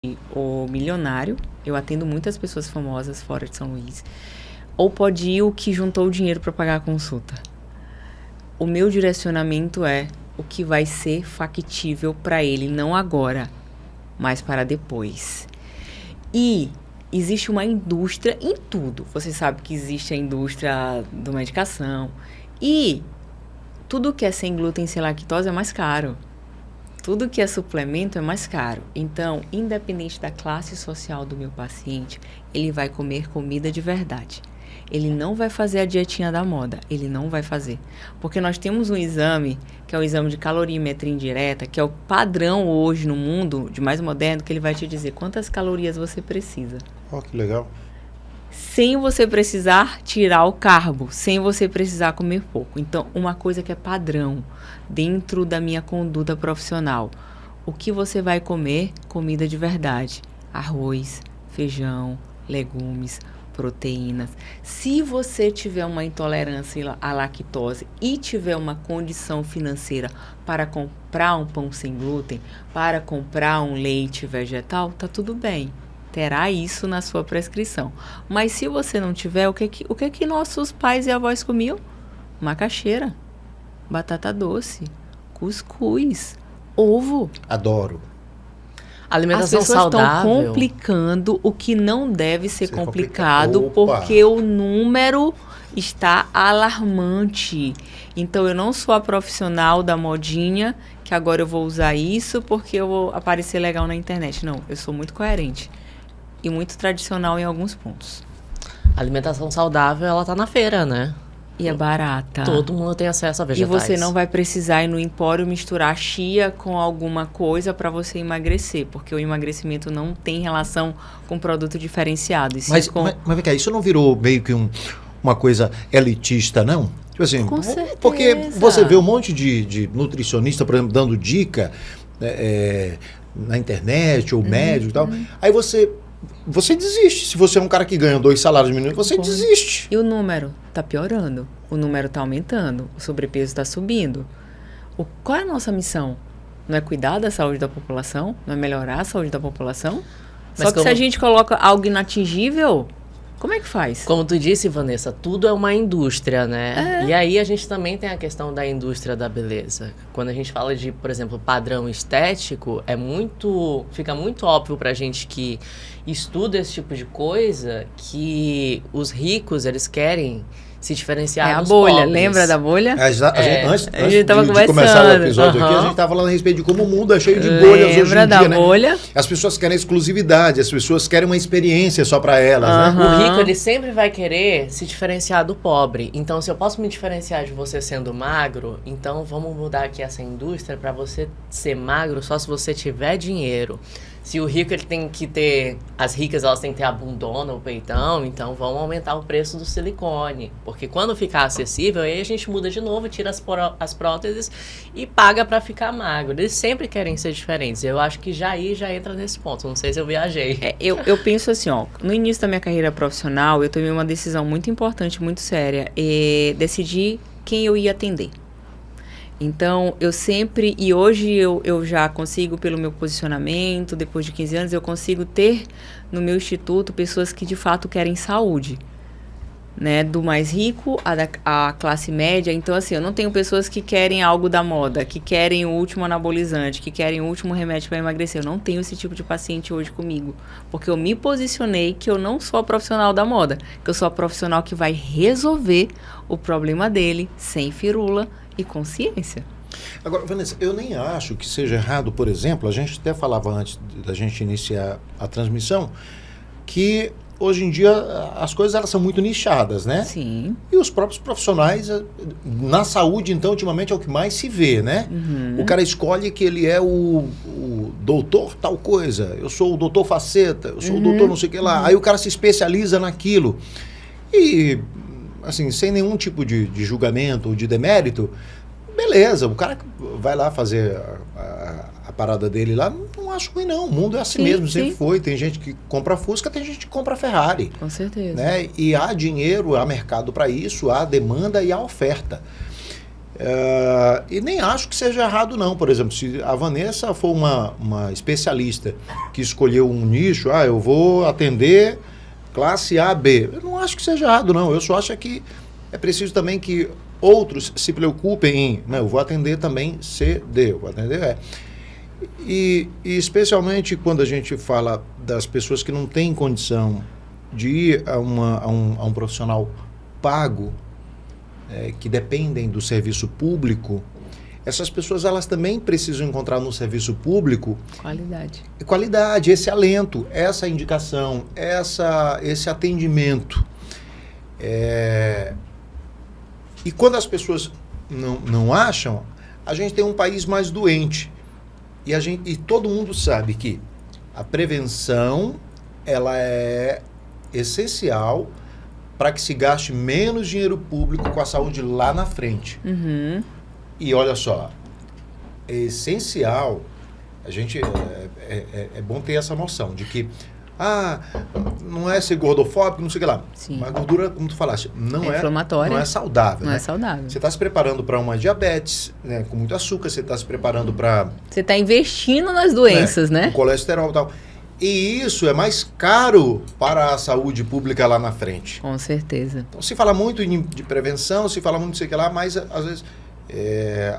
o milionário, eu atendo muitas pessoas famosas fora de São Luís, ou pode ir o que juntou o dinheiro para pagar a consulta. O meu direcionamento é o que vai ser factível para ele, não agora, mas para depois. E existe uma indústria em tudo. Você sabe que existe a indústria da medicação. E tudo que é sem glúten e sem lactose é mais caro. Tudo que é suplemento é mais caro. Então, independente da classe social do meu paciente, ele vai comer comida de verdade. Ele não vai fazer a dietinha da moda. Ele não vai fazer. Porque nós temos um exame, que é o exame de calorimetria indireta, que é o padrão hoje no mundo, de mais moderno, que ele vai te dizer quantas calorias você precisa. Oh, que legal. Sem você precisar tirar o carbo, sem você precisar comer pouco. Então, uma coisa que é padrão dentro da minha conduta profissional. O que você vai comer? Comida de verdade. Arroz, feijão, legumes, proteínas. Se você tiver uma intolerância à lactose e tiver uma condição financeira para comprar um pão sem glúten, para comprar um leite vegetal, tá tudo bem. Terá isso na sua prescrição. Mas se você não tiver, o que nossos pais e avós comiam? Macaxeira, batata doce, cuscuz, ovo. Adoro. Alimentação As pessoas saudável. estão complicando o que não deve ser complicado, Opa. porque o número está alarmante. Então, eu não sou a profissional da modinha, que agora eu vou usar isso porque eu vou aparecer legal na internet. Não, eu sou muito coerente e muito tradicional em alguns pontos. A alimentação saudável, ela tá na feira, né? E é barata. Todo mundo tem acesso a E vegetais. você não vai precisar ir no empório misturar chia com alguma coisa para você emagrecer, porque o emagrecimento não tem relação com produto diferenciado. E sim Mas vem cá, isso não virou meio que uma coisa elitista, não? Tipo assim, Com certeza. porque você vê um monte de nutricionista, por exemplo, dando dica na internet ou médico e tal. Aí você desiste. Se você é um cara que ganha 2 salários mínimos, você desiste. E o número está piorando, o número está aumentando, o sobrepeso está subindo. Qual é a nossa missão? Não é cuidar da saúde da população? Não é melhorar a saúde da população? Só que se a gente coloca algo inatingível, como é que faz? Como tu disse, Vanessa, tudo é uma indústria, né? E aí a gente também tem a questão da indústria da beleza. Quando a gente fala de, por exemplo, padrão estético, fica muito óbvio pra gente que estuda esse tipo de coisa, que os ricos, eles querem se diferenciar dos bolha, pobres. lembra da bolha? Antes tava de começar o episódio aqui, a Aham. gente estava falando a respeito de como o mundo é cheio de bolhas hoje Lembra em da dia, né? bolha? As pessoas querem exclusividade, as pessoas querem uma experiência só para elas, né? O rico, ele sempre vai querer se diferenciar do pobre. Então, se eu posso me diferenciar de você sendo magro, então vamos mudar aqui essa indústria para você ser magro só se você tiver dinheiro. Se o rico, ele tem que ter... As ricas, elas têm que ter a bundona, o peitão, então vamos aumentar o preço do silicone. Porque quando ficar acessível, aí a gente muda de novo, tira as próteses e paga para ficar magro. Eles sempre querem ser diferentes. Eu acho que já entra nesse ponto. Não sei se eu viajei. Eu penso assim, ó, no início da minha carreira profissional, eu tomei uma decisão muito importante, muito séria, e decidi quem eu ia atender. Então, e hoje eu já consigo, pelo meu posicionamento, depois de 15 anos, eu consigo ter no meu instituto pessoas que de fato querem saúde, né? Do mais rico à classe média. Então, assim, eu não tenho pessoas que querem algo da moda, que querem o último anabolizante, que querem o último remédio para emagrecer. Eu não tenho esse tipo de paciente hoje comigo, porque eu me posicionei que eu não sou a profissional da moda, que eu sou a profissional que vai resolver o problema dele sem firula e consciência. Agora, Vanessa, eu nem acho que seja errado, por exemplo, a gente até falava antes da gente iniciar a transmissão, que hoje em dia as coisas elas são muito nichadas, né? Sim. E os próprios profissionais, na saúde, então, ultimamente é o que mais se vê, né? O cara escolhe que ele é o doutor tal coisa, eu sou o doutor faceta, eu sou o doutor não sei o que lá. Aí o cara se especializa naquilo. E, assim, sem nenhum tipo de julgamento ou de demérito, beleza, o cara vai lá fazer a parada dele lá, não acho ruim não, o mundo é assim mesmo, sempre foi, tem gente que compra Fusca, tem gente que compra Ferrari. Com certeza. Né? E há dinheiro, há mercado para isso, há demanda e há oferta. E nem acho que seja errado, não. Por exemplo, se a Vanessa for uma especialista que escolheu um nicho, eu vou atender classe A, B. Eu não acho que seja errado, não. Eu só acho que é preciso também que outros se preocupem em, não, eu vou atender também C, D, eu vou atender E especialmente quando a gente fala das pessoas que não têm condição de ir a um profissional pago, que dependem do serviço público, essas pessoas elas também precisam encontrar no serviço público qualidade, esse alento, essa indicação, esse atendimento. E quando as pessoas não acham, a gente tem um país mais doente. E todo mundo sabe que a prevenção ela é essencial para que se gaste menos dinheiro público com a saúde lá na frente. Uhum. E olha só, é essencial, a gente é bom ter essa noção de que não é ser gordofóbico, não sei o que lá. Sim. Mas gordura, como tu falaste, não inflamatória. Não é saudável. Não né? é saudável. Você está se preparando para uma diabetes, né, com muito açúcar, você está se preparando para... Você está investindo nas doenças, né? O colesterol e tal. E isso é mais caro para a saúde pública lá na frente. Com certeza. Então se fala muito de prevenção, se fala muito de sei o que lá, mas às vezes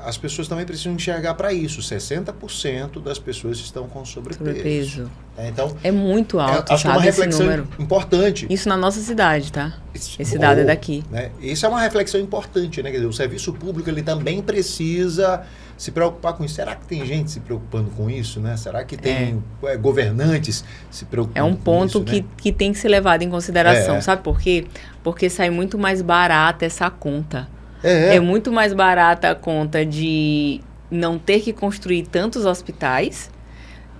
as pessoas também precisam enxergar para isso. 60% das pessoas estão com sobrepeso. Então, é muito alto, acho que é uma reflexão esse número. Importante. Isso na nossa cidade, tá? Esse dado é daqui. Né? Isso é uma reflexão importante, né? Quer dizer, o serviço público ele também precisa se preocupar com isso. Será que tem gente se preocupando com isso, né? Será que tem governantes se preocupando com isso? É um ponto que tem que ser levado em consideração. Sabe por quê? Porque sai muito mais barata essa conta. É muito mais barata a conta de não ter que construir tantos hospitais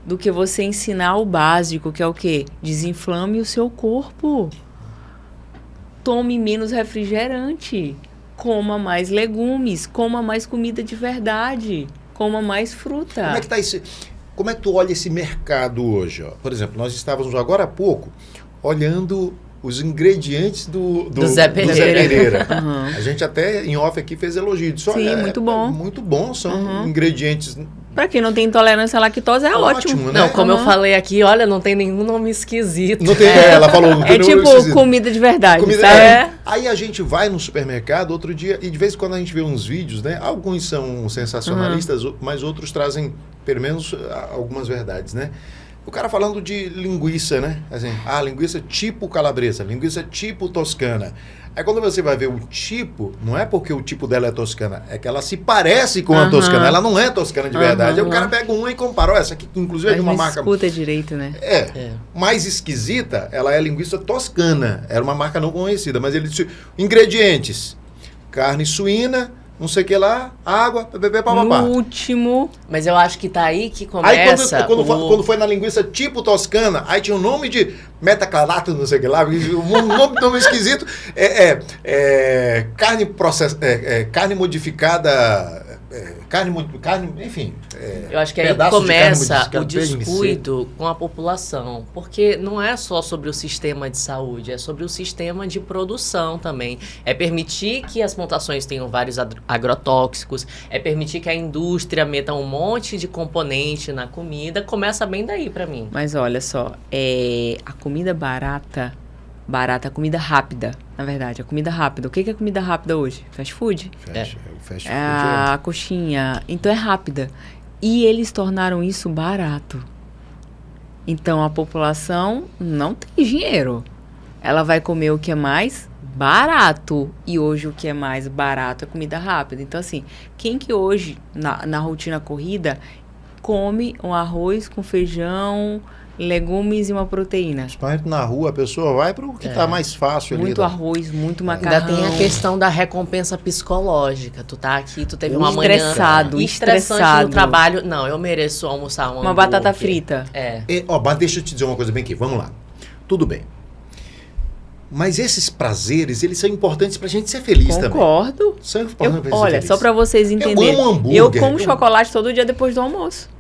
do que você ensinar o básico, que é o quê? Desinflame o seu corpo. Tome menos refrigerante. Coma mais legumes. Coma mais comida de verdade. Coma mais fruta. Como é que tá como é que tu olha esse mercado hoje? Ó? Por exemplo, nós estávamos agora há pouco olhando os ingredientes do Zé Pereira. Uhum. A gente até em off aqui fez elogio. Sim, muito bom. Muito bom, são ingredientes... Pra quem não tem intolerância à lactose, é ótimo. Né? Não, como eu falei aqui, olha, não tem nenhum nome esquisito. Não tem, ela falou, não tem nenhum nome esquisito. Comida de verdade, sabe? Aí a gente vai no supermercado outro dia, e de vez em quando a gente vê uns vídeos, né? Alguns são sensacionalistas, mas outros trazem, pelo menos, algumas verdades, né? O cara falando de linguiça, né? Assim, linguiça tipo calabresa, linguiça tipo toscana. Aí quando você vai ver o tipo, não é porque o tipo dela é toscana, é que ela se parece com a toscana. Ela não é toscana de verdade. Aí o cara pega uma e compara. Essa aqui, inclusive, é de uma marca... escuta direito, né? Mais esquisita, ela é linguiça toscana. Era uma marca não conhecida, mas ele disse, ingredientes, carne suína, não sei o que lá, água, papapá. No último... Mas eu acho que tá aí que começa... Aí quando foi na linguiça tipo toscana, aí tinha o nome de metaclarato, não sei o que lá, um nome esquisito, carne carne modificada... Carne, enfim. Eu acho que aí começa o descuido com a população, porque não é só sobre o sistema de saúde, é sobre o sistema de produção também. É permitir que as plantações tenham vários agrotóxicos, é permitir que a indústria meta um monte de componente na comida, começa bem daí pra mim. Mas olha só, a comida barata, a comida rápida, na verdade, a comida rápida. O que é comida rápida hoje? Fast food. Fast food. A coxinha. Então é rápida. E eles tornaram isso barato. Então a população não tem dinheiro. Ela vai comer o que é mais barato. E hoje o que é mais barato é comida rápida. Então assim, quem que hoje, na rotina corrida, come um arroz com feijão, legumes e uma proteína? Principalmente na rua, a pessoa vai para o que está mais fácil ali. Muito arroz, muito macarrão. Ainda tem a questão da recompensa psicológica. Tu tá aqui, tu teve uma manhã estressado no trabalho. Não, eu mereço almoçar uma batata frita. Mas deixa eu te dizer uma coisa bem aqui. Vamos lá. Tudo bem. Mas esses prazeres, eles são importantes pra gente ser feliz também. Concordo. São importantes pra gente olha, ser feliz. Só pra vocês entenderem. Eu amo hambúrguer. Eu como chocolate todo dia depois do almoço.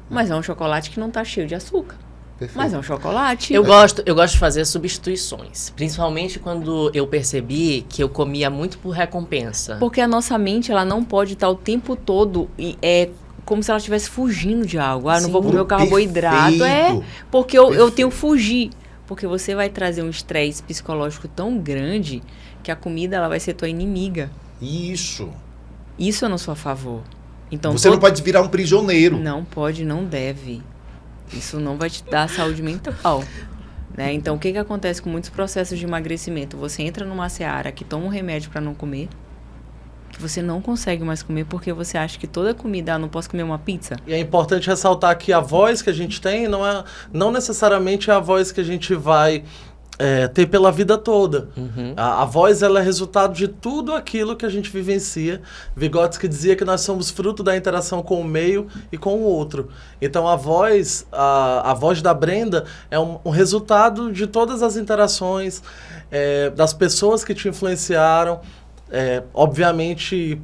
Mas é um chocolate que não tá cheio de açúcar. Perfeito. Mas é um chocolate. Eu gosto de fazer substituições. Principalmente quando eu percebi que eu comia muito por recompensa. Porque a nossa mente, ela não pode estar o tempo todo como se ela estivesse fugindo de algo. Ah, não vou comer o carboidrato. Perfeito. Porque eu tenho que fugir. Porque você vai trazer um estresse psicológico tão grande que a comida ela vai ser tua inimiga. Isso. Isso eu não sou a favor. Então, Você não pode virar um prisioneiro. Não pode, não deve. Isso não vai te dar saúde mental. Né? Então, o que acontece com muitos processos de emagrecimento? Você entra numa seara que toma um remédio para não comer, que você não consegue mais comer porque você acha que toda comida, não posso comer uma pizza. E é importante ressaltar que a voz que a gente tem não necessariamente é a voz que a gente vai ter pela vida toda. Uhum. A voz ela é resultado de tudo aquilo que a gente vivencia. Vygotsky dizia que nós somos fruto da interação com o meio e com o outro. Então a voz da Brenda é um resultado de todas as interações, das pessoas que te influenciaram, obviamente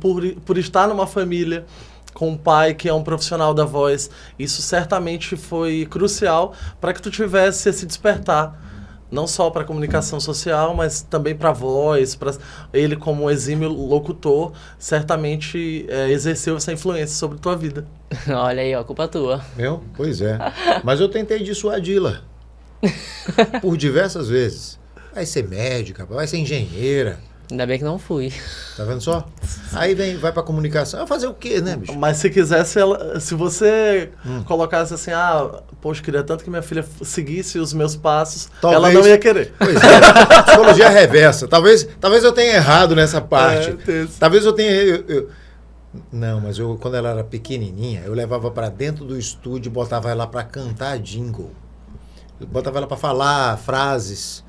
por estar numa família com um pai que é um profissional da voz. Isso certamente foi crucial para que tu tivesse esse despertar. Não só para a comunicação social, mas também para a voz, para ele como um exímio locutor, certamente exerceu essa influência sobre a tua vida. Olha aí, ó, culpa tua. Meu? Pois é. Mas eu tentei dissuadi-la. Por diversas vezes. Vai ser médica, vai ser engenheira. Ainda bem que não fui. Tá vendo só? Aí vai pra comunicação. Vai fazer o quê, né, bicho? Mas se quisesse, se você colocasse assim, poxa, queria tanto que minha filha seguisse os meus passos, ela não ia querer. Pois é. Psicologia reversa. Talvez eu tenha errado nessa parte. Talvez eu tenha... Não, mas quando ela era pequenininha, eu levava pra dentro do estúdio e botava ela pra cantar jingle. Eu botava ela pra falar frases.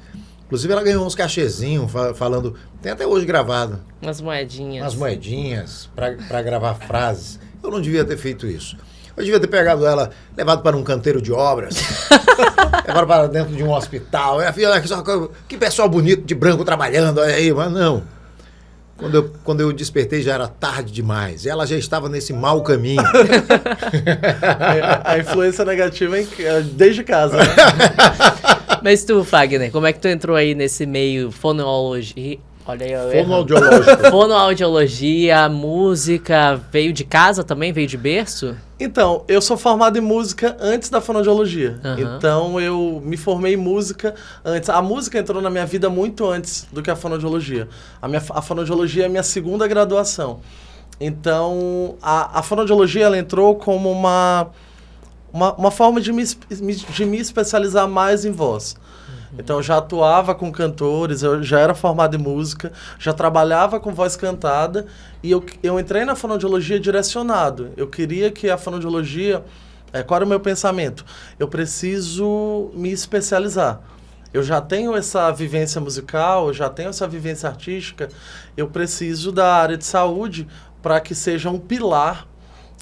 Inclusive, ela ganhou uns cachezinhos falando... Tem até hoje gravado. Umas moedinhas. Umas moedinhas para gravar frases. Eu não devia ter feito isso. Eu devia ter pegado ela, levado para um canteiro de obras. Levado para dentro de um hospital. Que pessoal bonito de branco trabalhando. Olha aí, mas não. Quando eu despertei, já era tarde demais. Ela já estava nesse mau caminho. A influência negativa desde casa, né? Mas tu, Fagner, como é que tu entrou aí nesse meio fonoaudiologia? Olha aí, Fonoaudiológico. Fonoaudiologia, música, veio de casa também? Veio de berço? Então, eu sou formado em música antes da fonoaudiologia. Uhum. Então, eu me formei em música antes. A música entrou na minha vida muito antes do que a fonoaudiologia. A fonoaudiologia é a minha segunda graduação. Então, a fonoaudiologia ela entrou como uma forma de me especializar mais em voz. Então, eu já atuava com cantores, eu já era formado em música, já trabalhava com voz cantada e eu entrei na fonoaudiologia direcionado. Eu queria que a fonoaudiologia... qual era o meu pensamento? Eu preciso me especializar. Eu já tenho essa vivência musical, eu já tenho essa vivência artística, eu preciso da área de saúde para que seja um pilar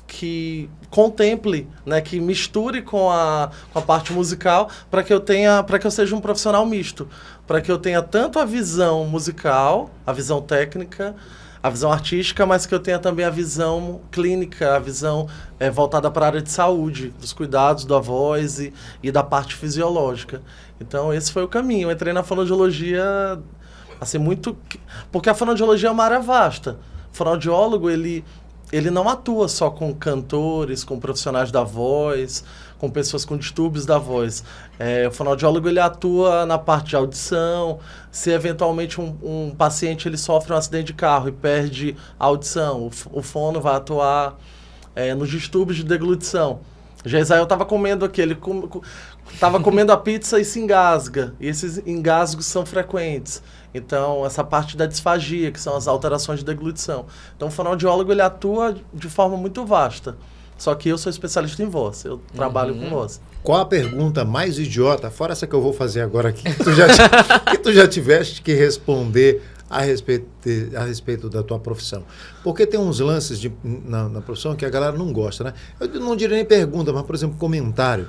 que contemple, né, que misture com a parte musical para que eu seja um profissional misto, para que eu tenha tanto a visão musical, a visão técnica, a visão artística, mas que eu tenha também a visão clínica, a visão voltada para a área de saúde, dos cuidados da voz e da parte fisiológica. Então esse foi o caminho. Eu entrei na fonoaudiologia assim muito, porque a fonoaudiologia é uma área vasta. O fonoaudiólogo ele não atua só com cantores, com profissionais da voz, com pessoas com distúrbios da voz. O fonoaudiólogo ele atua na parte de audição. Se eventualmente um paciente ele sofre um acidente de carro e perde a audição, o fono vai atuar nos distúrbios de deglutição. Já Israel estava comendo aqui, ele estava comendo a pizza e se engasga. E esses engasgos são frequentes. Então, essa parte da disfagia, que são as alterações de deglutição. Então, o fonoaudiólogo ele atua de forma muito vasta. Só que eu sou especialista em voz, eu trabalho com voz. Qual a pergunta mais idiota, fora essa que eu vou fazer agora aqui, que tu já tiveste que responder a respeito da tua profissão? Porque tem uns lances na profissão que a galera não gosta, né? Eu não diria nem pergunta, mas, por exemplo, comentário.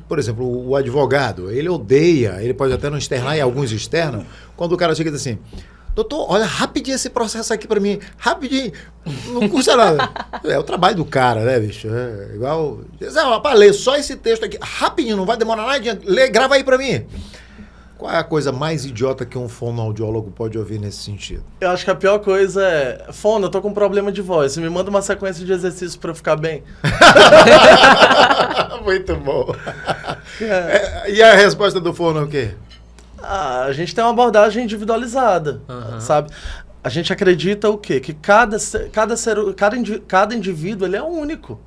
Por exemplo, o advogado, ele odeia, ele pode até não externar e alguns externam, quando o cara chega e diz assim, doutor, olha rapidinho esse processo aqui para mim, rapidinho, não custa nada. É o trabalho do cara, né, bicho? É igual, para ler só esse texto aqui, rapidinho, não vai demorar nada, lê, grava aí para mim. Qual é a coisa mais idiota que um fonoaudiólogo pode ouvir nesse sentido? Eu acho que a pior coisa é... Fono, eu tô com um problema de voz. Você me manda uma sequência de exercícios pra eu ficar bem. Muito bom. E a resposta do fono é o quê? A gente tem uma abordagem individualizada, sabe? A gente acredita o quê? Que cada indivíduo ele é único.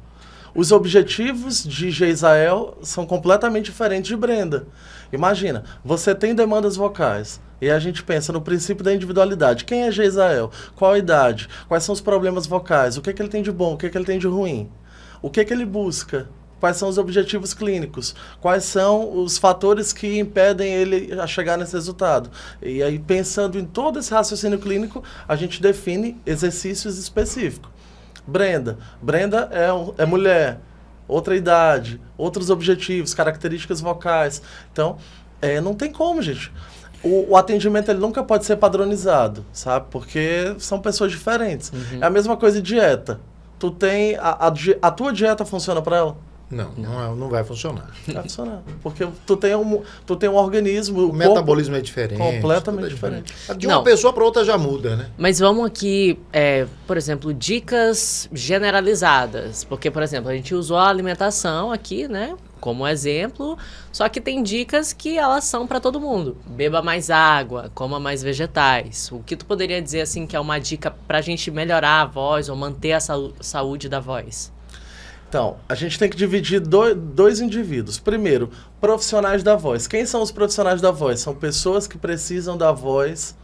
Os objetivos de Geisael são completamente diferentes de Brenda. Imagina, você tem demandas vocais e a gente pensa no princípio da individualidade. Quem é Geisael? Qual a idade? Quais são os problemas vocais? O que ele tem de bom? O que ele tem de ruim? O que ele busca? Quais são os objetivos clínicos? Quais são os fatores que impedem ele a chegar nesse resultado? E aí, pensando em todo esse raciocínio clínico, a gente define exercícios específicos. Brenda é mulher, outra idade, outros objetivos, características vocais. Então, não tem como, gente. O atendimento ele nunca pode ser padronizado, sabe? Porque são pessoas diferentes. É a mesma coisa de dieta. Tu tem a tua dieta funciona para ela? Não vai funcionar. Vai funcionar. Porque tu tem um organismo... O metabolismo é diferente. Completamente diferente. De uma pessoa para outra já muda, né? Mas vamos aqui, por exemplo, dicas generalizadas. Porque, por exemplo, a gente usou a alimentação aqui, né? Como exemplo. Só que tem dicas que elas são para todo mundo. Beba mais água, coma mais vegetais. O que tu poderia dizer, assim, que é uma dica pra gente melhorar a voz ou manter a saúde da voz? Então, a gente tem que dividir dois indivíduos. Primeiro, profissionais da voz. Quem são os profissionais da voz? São pessoas que precisam da voz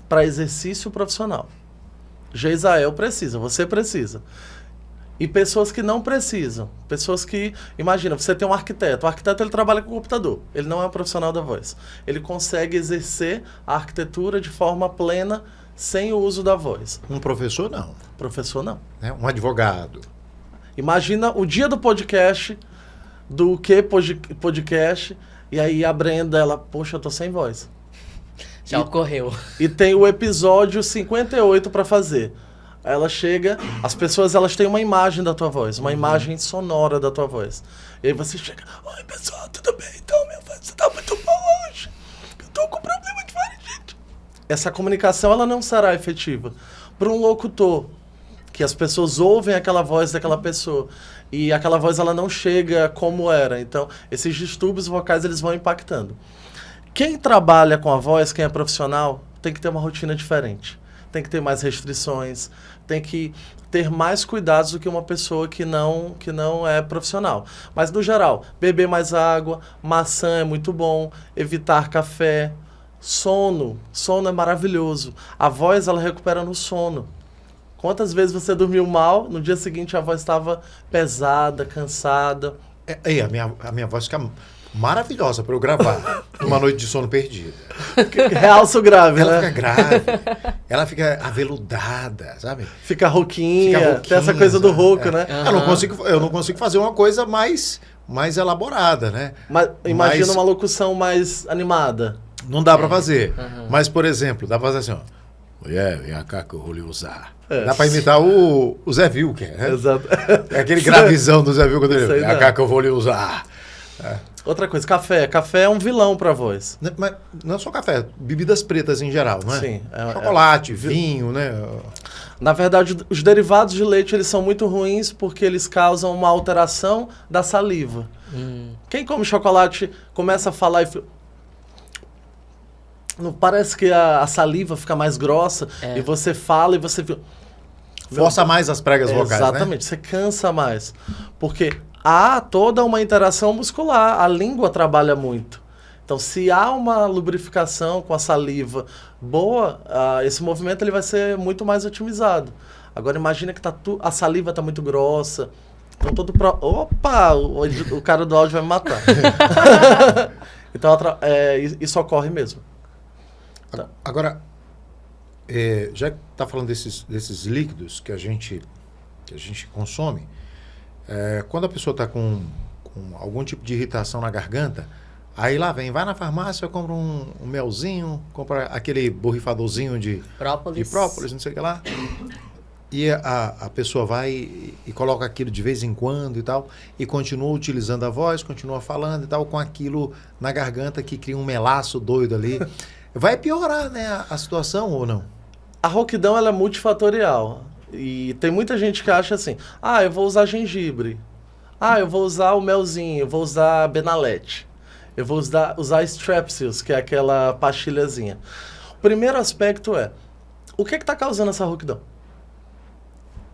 para exercício profissional. Geisael precisa, você precisa. E pessoas que não precisam. Pessoas que... Imagina, você tem um arquiteto. O arquiteto ele trabalha com computador. Ele não é um profissional da voz. Ele consegue exercer a arquitetura de forma plena sem o uso da voz. Um professor, não. Professor, não. Um advogado. Imagina o dia do podcast, do que podcast, e aí a Brenda, ela, poxa, eu tô sem voz. Já ocorreu. E tem o episódio 58 para fazer. Ela chega, as pessoas elas têm uma imagem da tua voz, uma imagem sonora da tua voz. E aí você chega, oi pessoal, tudo bem? Então, minha voz tá muito boa hoje. Eu tô com problema de faringite. Essa comunicação, ela não será efetiva. Para um locutor, que as pessoas ouvem aquela voz daquela pessoa e aquela voz ela não chega como era. Então, esses distúrbios vocais eles vão impactando. Quem trabalha com a voz, quem é profissional, tem que ter uma rotina diferente. Tem que ter mais restrições, tem que ter mais cuidados do que uma pessoa que não é profissional. Mas, no geral, beber mais água, maçã é muito bom, evitar café, sono é maravilhoso. A voz, ela recupera no sono. Quantas vezes você dormiu mal, no dia seguinte a voz estava pesada, cansada. A minha voz fica maravilhosa para eu gravar uma noite de sono perdida. Realça o grave, ela né? fica grave, ela fica aveludada, sabe? Fica rouquinha, tem essa coisa do rouco, né? Eu não consigo fazer uma coisa mais elaborada, né? Mas imagina uma locução mais animada. Não dá para fazer. Mas, por exemplo, dá para fazer assim, ó. Vem cá que eu vou lhe usar. Dá pra imitar o Zé Vilker, né? Exato. É aquele gravizão do Zé Vilker dele. Vem cá que eu vou lhe usar. Outra coisa, café. Café é um vilão pra voz. Mas não é só café, bebidas pretas em geral, não é? Sim. Chocolate, vinho, né? Na verdade, os derivados de leite eles são muito ruins porque eles causam uma alteração da saliva. Quem come chocolate começa a falar e... Não parece que a saliva fica mais grossa e você fala e você... Força mais as pregas vocais, exatamente, né? Você cansa mais. Porque há toda uma interação muscular, a língua trabalha muito. Então, se há uma lubrificação com a saliva boa, esse movimento ele vai ser muito mais otimizado. Agora, imagina que a saliva está muito grossa. Então, Opa! O cara do áudio vai me matar. Então, isso ocorre mesmo. Tá. Agora, já que está falando desses líquidos que a gente consome, quando a pessoa está com algum tipo de irritação na garganta, Aí lá vem, vai na farmácia, compra um melzinho, compra aquele borrifadorzinho de própolis, não sei o que lá. E a pessoa vai e coloca aquilo de vez em quando e tal, e continua utilizando a voz, continua falando e tal, com aquilo na garganta que cria um melaço doido ali. Vai piorar, né, a situação ou não? A rouquidão, ela é multifatorial. E tem muita gente que acha assim, eu vou usar gengibre. Eu vou usar o melzinho, eu vou usar Benalete. Eu vou usar Strepsils, que é aquela pastilhazinha. O primeiro aspecto é, o que está causando essa rouquidão?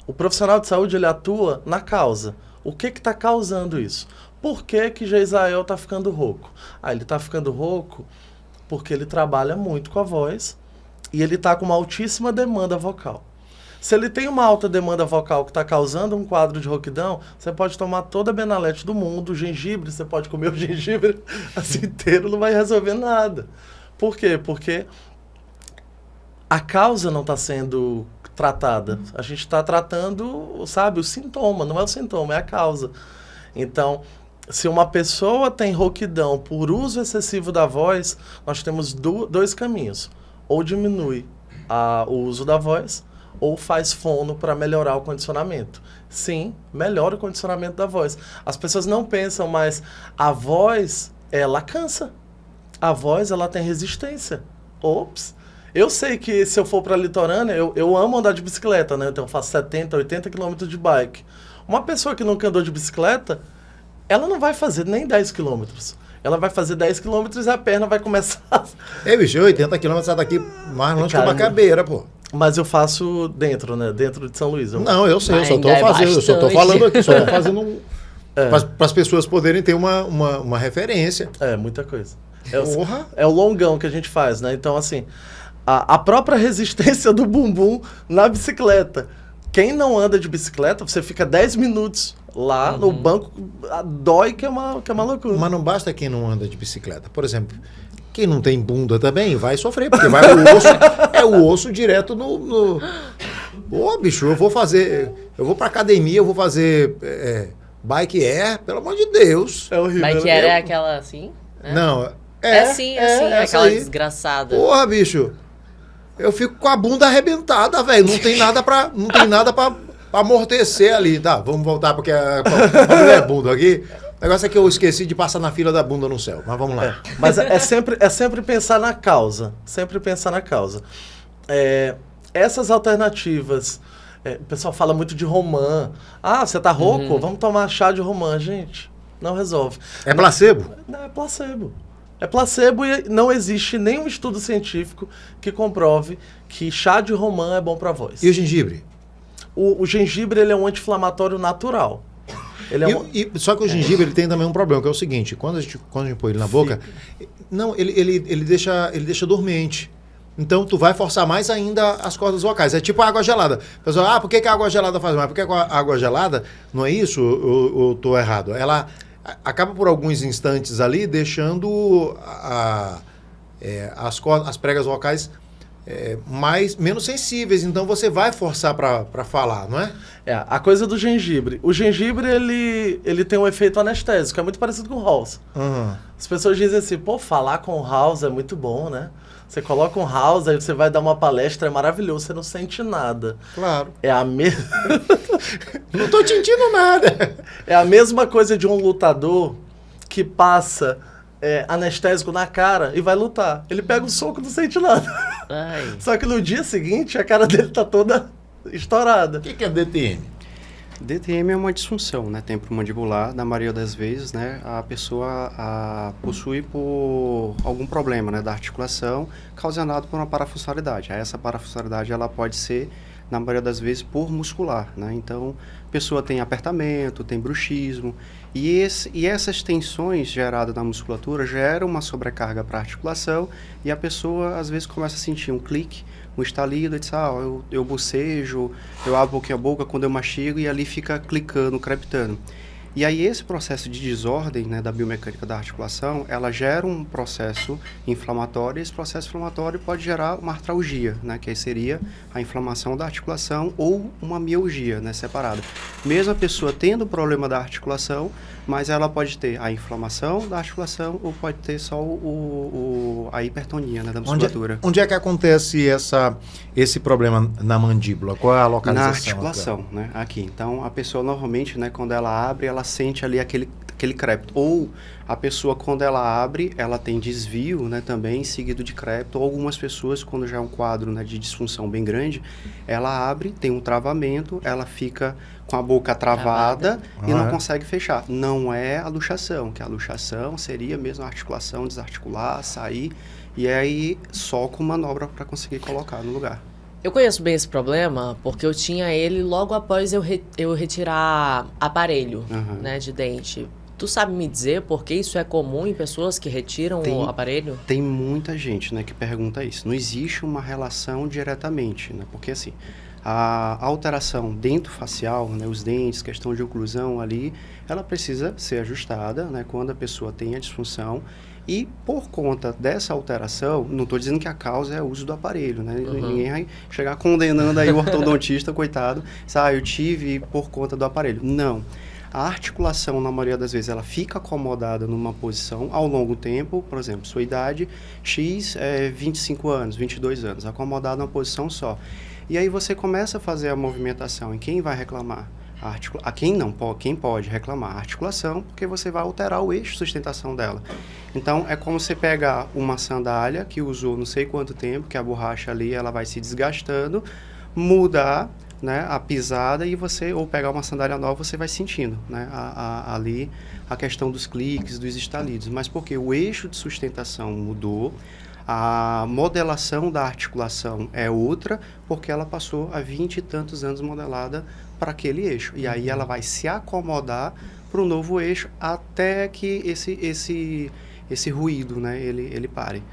O profissional de saúde, ele atua na causa. O que está causando isso? Por que Geisael está ficando rouco? Ele está ficando rouco porque ele trabalha muito com a voz e ele está com uma altíssima demanda vocal. Se ele tem uma alta demanda vocal que está causando um quadro de rouquidão, você pode tomar toda a Benalete do mundo, o gengibre, você pode comer o gengibre assim inteiro, não vai resolver nada. Por quê? Porque a causa não está sendo tratada. A gente está tratando, sabe, o sintoma, não é o sintoma, é a causa. Então, se uma pessoa tem rouquidão por uso excessivo da voz, nós temos dois caminhos. Ou diminui o uso da voz, ou faz fono para melhorar o condicionamento. Sim, melhora o condicionamento da voz. As pessoas não pensam, mas a voz, ela cansa. A voz, ela tem resistência. Ops! Eu sei que se eu for para a litorânea, eu amo andar de bicicleta, né? Então eu faço 70, 80 quilômetros de bike. Uma pessoa que nunca andou de bicicleta, ela não vai fazer nem 10 quilômetros. Ela vai fazer 10 quilômetros e a perna vai começar... Bicho, 80 quilômetros sai daqui mais longe que uma cabeira, pô. Mas eu faço dentro, né? Dentro de São Luís. Não, eu sei, eu só tô fazendo, eu só tô falando aqui, só tô fazendo para as pessoas poderem ter uma referência. Muita coisa. É o longão que a gente faz, né? Então, assim, a própria resistência do bumbum na bicicleta. Quem não anda de bicicleta, você fica 10 minutos lá no banco, dói que é uma loucura. Mas não basta quem não anda de bicicleta. Por exemplo, quem não tem bunda também vai sofrer, porque vai o osso direto no... Bicho, eu vou pra academia, eu vou fazer bike air, pelo amor de Deus. É horrível. Bike air é aquela assim? Né? Não, sim, aquela aí. Desgraçada. Porra, bicho, eu fico com a bunda arrebentada, velho, não tem nada pra amortecer ali. Tá, vamos voltar porque a mulher é bunda aqui. O negócio é que eu esqueci de passar na fila da bunda no céu, mas vamos lá. Mas é sempre pensar na causa. Sempre pensar na causa. Essas alternativas, o pessoal fala muito de romã. Você tá rouco? Vamos tomar chá de romã. Gente, não resolve. É placebo? Não, é placebo. É placebo e não existe nenhum estudo científico que comprove que chá de romã é bom para voz. E o gengibre? O gengibre, ele é um anti-inflamatório natural. Só que o gengibre ele tem também um problema, que é o seguinte, quando a gente põe ele na boca, ele deixa dormente. Então tu vai forçar mais ainda as cordas vocais. É tipo a água gelada. O pessoal, por que a água gelada faz mais? Por que a água gelada, não é isso? Eu tô errado. Ela acaba por alguns instantes ali deixando as pregas vocais menos sensíveis, então você vai forçar para falar, não é? A coisa do gengibre. O gengibre, ele tem um efeito anestésico, é muito parecido com o house. As pessoas dizem assim, falar com o house é muito bom, né? Você coloca um house, aí você vai dar uma palestra, é maravilhoso, você não sente nada. Claro. Não tô sentindo nada. É a mesma coisa de um lutador que passa anestésico na cara e vai lutar. Ele pega um soco e não sente nada. Ai. Só que no dia seguinte, a cara dele tá toda estourada. O que é DTM? DTM é uma disfunção, né, temporomandibular. Na maioria das vezes, né, a pessoa possui por algum problema, né, da articulação causado por uma parafuncionalidade. Essa parafuncionalidade ela pode ser, na maioria das vezes, por muscular, né? Então, a pessoa tem apertamento, tem bruxismo, e essas tensões geradas na musculatura geram uma sobrecarga para a articulação, e a pessoa, às vezes, começa a sentir um clique, um estalido, eu bocejo, eu abro um pouquinho a boca quando eu mastigo, e ali fica clicando, crepitando. E aí esse processo de desordem, né, da biomecânica da articulação, ela gera um processo inflamatório, e esse processo inflamatório pode gerar uma artralgia, né, que aí seria a inflamação da articulação ou uma mialgia, né, separada. Mesmo a pessoa tendo problema da articulação, mas ela pode ter a inflamação da articulação ou pode ter só a hipertonia, né, da musculatura. Onde é que acontece esse problema na mandíbula? Qual é a localização? Na articulação, né, aqui. Então, a pessoa normalmente, né, quando ela abre, ela sente ali aquele crepito. Ou a pessoa, quando ela abre, ela tem desvio, né, também, seguido de crepito. Ou algumas pessoas, quando já é um quadro, né, de disfunção bem grande, ela abre, tem um travamento, ela fica com a boca travada e não consegue fechar. Não é a luxação, que a luxação seria mesmo a articulação, desarticular, sair, e aí só com manobra para conseguir colocar no lugar. Eu conheço bem esse problema porque eu tinha ele logo após eu retirar aparelho, né, de dente. Tu sabe me dizer por que isso é comum em pessoas que retiram o aparelho? Tem muita gente, né, que pergunta isso. Não existe uma relação diretamente, né? Porque assim, a alteração dentofacial, né, os dentes, questão de oclusão ali, ela precisa ser ajustada, né, quando a pessoa tem a disfunção. E por conta dessa alteração, não estou dizendo que a causa é o uso do aparelho, né? Ninguém vai chegar condenando aí o ortodontista, coitado, eu tive por conta do aparelho. Não. A articulação, na maioria das vezes, ela fica acomodada numa posição ao longo tempo, por exemplo, sua idade X é 25 anos, 22 anos, acomodada numa posição só. E aí você começa a fazer a movimentação, e quem vai reclamar? Quem pode reclamar? A articulação, porque você vai alterar o eixo de sustentação dela. Então, é como você pegar uma sandália que usou não sei quanto tempo, que a borracha ali ela vai se desgastando, mudar, né, a pisada e você, ou pegar uma sandália nova, você vai sentindo, né, ali a questão dos cliques, dos estalidos. Mas porque o eixo de sustentação mudou, a modelação da articulação é outra, porque ela passou há 20 e tantos anos modelada para aquele eixo. E aí ela vai se acomodar para o novo eixo até que esse ruído, né, ele pare.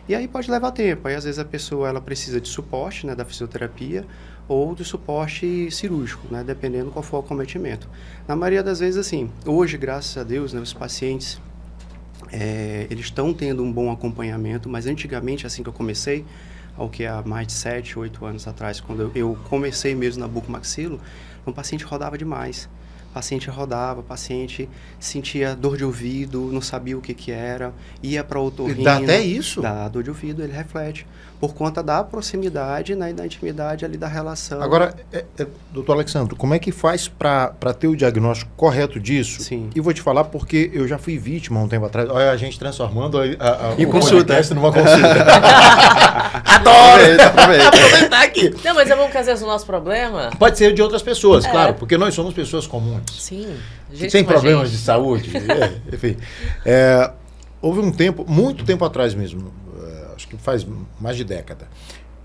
E aí pode levar tempo. Aí às vezes a pessoa ela precisa de suporte, né, da fisioterapia ou do suporte cirúrgico, né, dependendo qual for o acometimento. Na maioria das vezes, assim, hoje, graças a Deus, né, os pacientes eles estão tendo um bom acompanhamento, mas antigamente, assim que eu comecei, ao que há mais de 7, 8 anos atrás, quando eu comecei mesmo na bucomaxilo, o paciente rodava demais. O paciente sentia dor de ouvido, não sabia o que era, ia para otorrino. Dá até isso? Dá dor de ouvido, ele reflete. Por conta da proximidade, né, e da intimidade ali da relação. Agora, doutor Alexandre, como é que faz para ter o diagnóstico correto disso? Sim. E vou te falar porque eu já fui vítima um tempo atrás. Olha a gente transformando e consulta numa consulta. Adoro! Aproveitar aqui. Não, mas é bom que às vezes o nosso problema... Pode ser de outras pessoas, claro, porque nós somos pessoas comuns. Sim. Que tem problemas de saúde. Enfim. Houve um tempo, muito tempo atrás mesmo, acho que faz mais de década,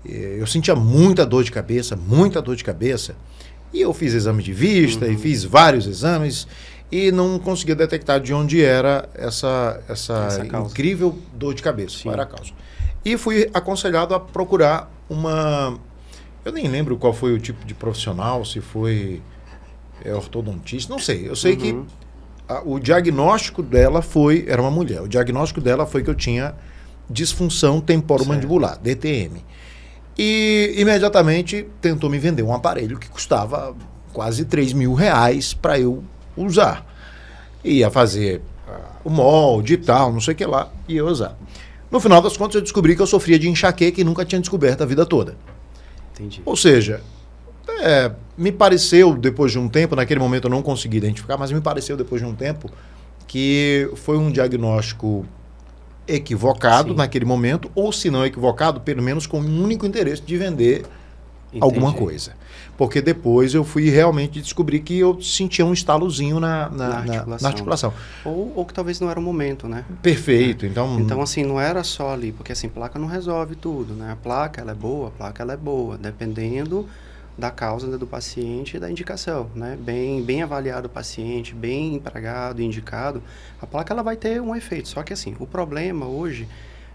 eu sentia muita dor de cabeça, e eu fiz exame de vista e fiz vários exames e não conseguia detectar de onde era essa incrível dor de cabeça, qual era a causa. E fui aconselhado a procurar eu nem lembro qual foi o tipo de profissional, se foi ortodontista, não sei. Eu sei que o diagnóstico dela era uma mulher, o diagnóstico dela foi que eu tinha disfunção temporomandibular, DTM. E imediatamente tentou me vender um aparelho que custava quase R$3.000 para eu usar. Ia fazer o molde e tal, não sei o que lá, e ia usar. No final das contas eu descobri que eu sofria de enxaqueca e nunca tinha descoberto a vida toda. Entendi. Ou seja, me pareceu depois de um tempo, naquele momento eu não consegui identificar, mas me pareceu depois de um tempo que foi um diagnóstico equivocado naquele momento, ou se não equivocado, pelo menos com um único interesse de vender alguma coisa. Porque depois eu fui realmente descobrir que eu sentia um estalozinho na articulação. Ou que talvez não era o momento, né? Perfeito. Então, assim, não era só ali, porque assim, placa não resolve tudo, né? A placa, ela é boa, dependendo da causa, né, do paciente e da indicação, né? Bem avaliado o paciente, bem empregado, indicado, a placa ela vai ter um efeito. Só que assim, o problema hoje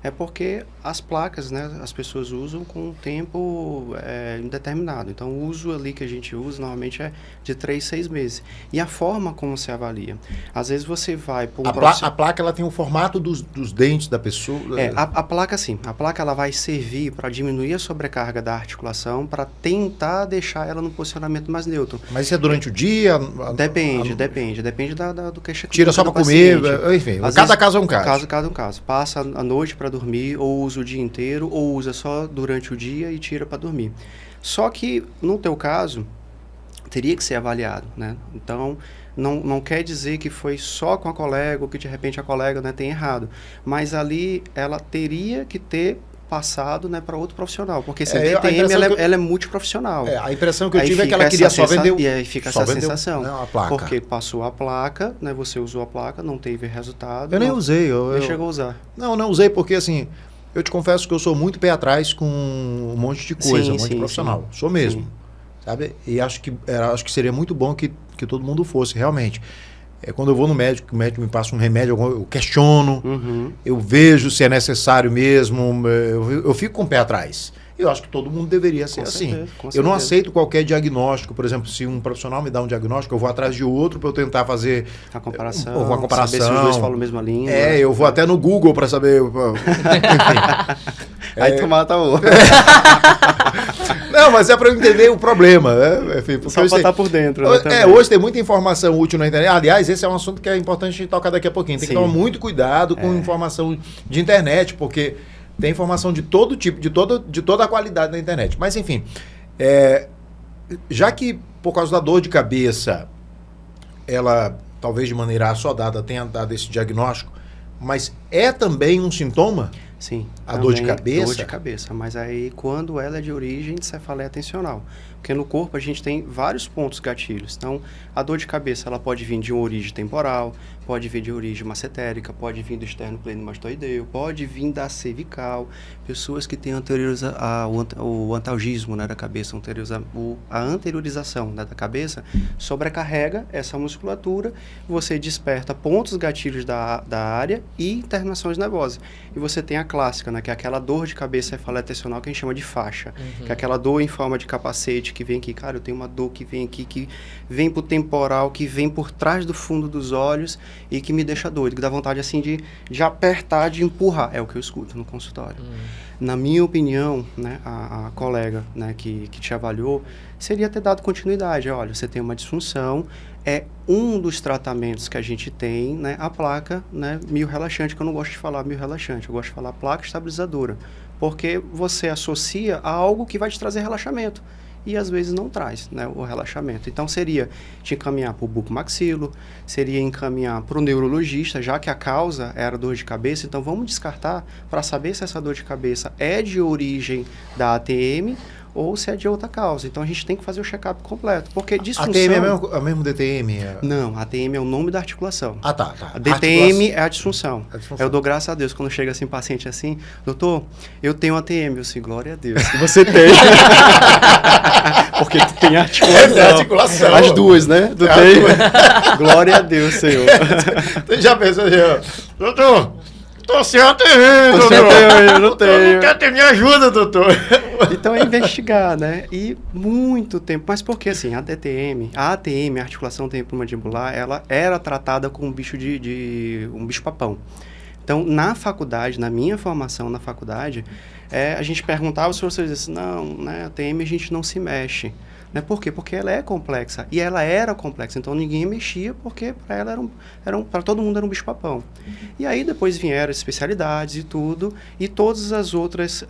É porque as placas, né, as pessoas usam com um tempo indeterminado. Então, o uso ali que a gente usa normalmente é de 3, 6 meses. E a forma como se avalia. Às vezes você vai por A placa ela tem o formato dos dentes da pessoa. A placa sim. A placa ela vai servir para diminuir a sobrecarga da articulação, para tentar deixar ela no posicionamento mais neutro. Mas isso é durante o dia? Depende do que tira só para comer, enfim. Cada caso é um caso. Cada um caso. Passa a noite para dormir, ou usa o dia inteiro, ou usa só durante o dia e tira para dormir. Só que, no teu caso, teria que ser avaliado, né? Então, não quer dizer que foi só com a colega, ou que de repente a colega, né, tem errado. Mas ali, ela teria que ter passado, né, para outro profissional, porque a DTM ela é multiprofissional. A impressão que eu tive é que ela queria só vender. E aí fica essa sensação, não, a placa. Porque passou a placa, né, você usou a placa, não teve resultado. Eu nem usei. Eu chegou a usar. Não usei porque assim, eu te confesso que eu sou muito pé atrás com um monte de coisa, um monte de profissional. Sou mesmo, sabe? E acho que seria muito bom que todo mundo fosse, realmente. Quando eu vou no médico, o médico me passa um remédio, eu questiono, eu vejo se é necessário mesmo, eu fico com o pé atrás. Eu acho que todo mundo deveria ser assim. Eu não aceito qualquer diagnóstico. Por exemplo, se um profissional me dá um diagnóstico, eu vou atrás de outro para eu tentar fazer a comparação, saber se os dois falam a mesma língua. Eu vou até no Google para saber. Enfim. Aí tu mata o outro. Não, mas é para eu entender o problema. Enfim, só para estar por dentro. Né, hoje tem muita informação útil na internet. Aliás, esse é um assunto que é importante a gente tocar daqui a pouquinho. Tem que tomar muito cuidado com informação de internet, porque tem informação de todo tipo, de toda a qualidade na internet. Mas, enfim, já que por causa da dor de cabeça, ela, talvez de maneira assodada, tenha dado esse diagnóstico, mas é também um sintoma? Sim. A dor de cabeça? Dor de cabeça, mas aí quando ela é de origem de cefaleia tensional. Porque no corpo a gente tem vários pontos gatilhos. Então, a dor de cabeça ela pode vir de uma origem temporal, pode vir de origem massetérica, pode vir do externo pleno-mastoideu, pode vir da cervical. Pessoas que têm o antalgismo, né, da cabeça, a anteriorização, né, da cabeça, sobrecarrega essa musculatura, você desperta pontos gatilhos da área e terminações nervosas. E você tem a clássica, né, que é aquela dor de cabeça cefaleia tensional que a gente chama de faixa, que é aquela dor em forma de capacete, que vem aqui, cara, eu tenho uma dor que vem aqui, que vem pro temporal, que vem por trás do fundo dos olhos e que me deixa doido, que dá vontade assim de apertar, de empurrar. É o que eu escuto no consultório. Na minha opinião, né, a colega, né, que te avaliou, seria ter dado continuidade. Olha, você tem uma disfunção, é um dos tratamentos que a gente tem, né, a placa, né, miorrelaxante, que eu não gosto de falar miorrelaxante, eu gosto de falar placa estabilizadora, porque você associa a algo que vai te trazer relaxamento. E às vezes não traz, né, o relaxamento. Então seria te encaminhar para o bucomaxilo, seria encaminhar para o neurologista, já que a causa era dor de cabeça. Então vamos descartar para saber se essa dor de cabeça é de origem da ATM ou se é de outra causa. Então a gente tem que fazer o check-up completo, porque disfunção... ATM é mesmo DTM? Não, ATM é o nome da articulação. Tá. A DTM é a disfunção. Eu dou graças a Deus quando chega assim, paciente assim, doutor, eu tenho ATM. Eu assim, glória a Deus. E você tem. Porque tu tem articulação. As duas, né? Tu tem. Glória a Deus, Senhor. Você já pensou, doutor? Tô sem ATM, doutor. Eu não tenho. Não quer ter me ajuda, doutor. Então é investigar, né? E muito tempo. Mas porque assim, a ATM, a articulação temporomandibular, ela era tratada como um bicho um bicho-papão. Então, na faculdade, na minha formação na faculdade, a gente perguntava, os professores diziam assim, não, né, a ATM a gente não se mexe. Né? Por quê? Porque ela é complexa. E ela era complexa, então ninguém mexia, porque para ela para todo mundo era um bicho-papão. E aí depois vieram as especialidades e tudo, e todas as outras,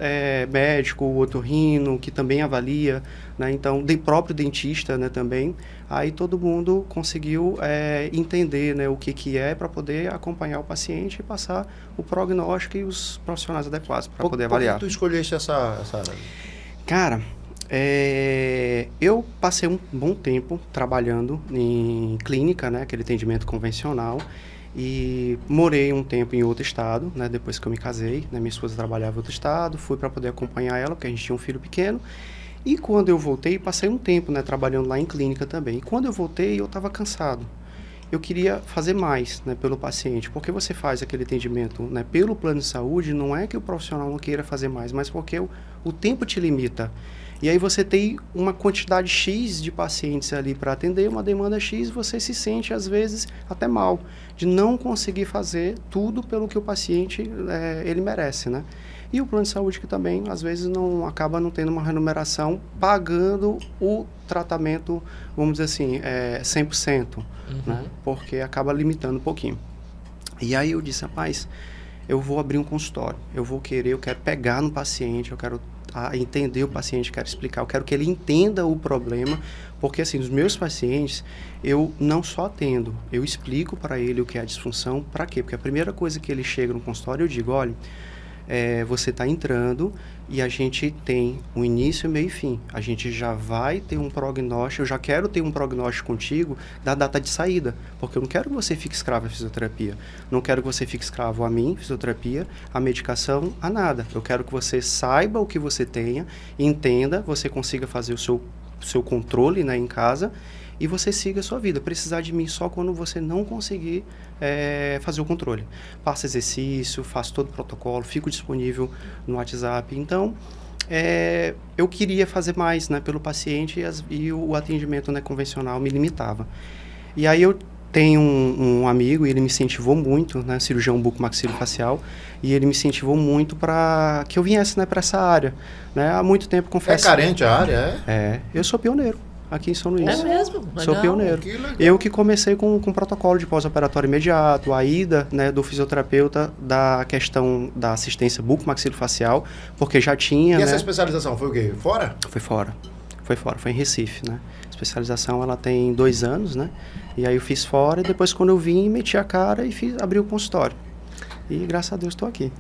médico, otorrino, que também avalia, né? Então, próprio dentista, né, também. Aí todo mundo conseguiu entender, né, o que é para poder acompanhar o paciente e passar o prognóstico e os profissionais adequados para poder avaliar. Por que tu escolheste essa... Cara... eu passei um bom tempo trabalhando em clínica, né, aquele atendimento convencional, e morei um tempo em outro estado, né, depois que eu me casei, né, minha esposa trabalhava em outro estado, fui para poder acompanhar ela, porque a gente tinha um filho pequeno, e quando eu voltei, passei um tempo, né, trabalhando lá em clínica também, e quando eu voltei, eu estava cansado. eu queria fazer mais, né, pelo paciente. Porque você faz aquele atendimento, né, pelo plano de saúde, não é que o profissional não queira fazer mais, mas porque o tempo te limita. E aí você tem uma quantidade X de pacientes ali para atender, uma demanda X, você se sente, às vezes, até mal, de não conseguir fazer tudo pelo que o paciente ele merece, né? E o plano de saúde que também, às vezes, acaba não tendo uma remuneração pagando o tratamento, vamos dizer assim, 100%, né? Porque acaba limitando um pouquinho. E aí eu disse, rapaz, eu vou abrir um consultório, eu quero pegar no paciente, eu quero entender o paciente, quero explicar, eu quero que ele entenda o problema, porque assim, os meus pacientes, eu não só atendo, eu explico para ele o que é a disfunção, para quê? Porque a primeira coisa que ele chega no consultório, eu digo, olha, você está entrando e a gente tem um início, meio e fim. A gente já vai ter um prognóstico, eu já quero ter um prognóstico contigo da data de saída, porque eu não quero que você fique escravo à fisioterapia. Não quero que você fique escravo a mim, fisioterapia, a medicação, a nada. Eu quero que você saiba o que você tenha, entenda, você consiga fazer o seu controle, né, em casa, e você siga a sua vida. Precisar de mim só quando você não conseguir fazer o controle. Faço exercício, faço todo o protocolo, fico disponível no WhatsApp. Então, eu queria fazer mais, né, pelo paciente e o atendimento, né, convencional me limitava. E aí eu tenho um amigo, e ele me incentivou muito, né, cirurgião bucomaxilofacial, e ele me incentivou muito para que eu viesse, né, para essa área. Né? Há muito tempo, confesso. É carente a área, eu sou pioneiro aqui em São Luís. É mesmo? Sou pioneiro. Eu que comecei com protocolo de pós-operatório imediato, a ida, né, do fisioterapeuta da questão da assistência bucomaxilofacial, porque já tinha... E essa né, especialização foi o quê? Fora? Foi fora, foi em Recife, né? A especialização, ela tem 2 anos, né? E aí eu fiz fora, e depois quando eu vim, meti a cara e abri o consultório. E graças a Deus estou aqui.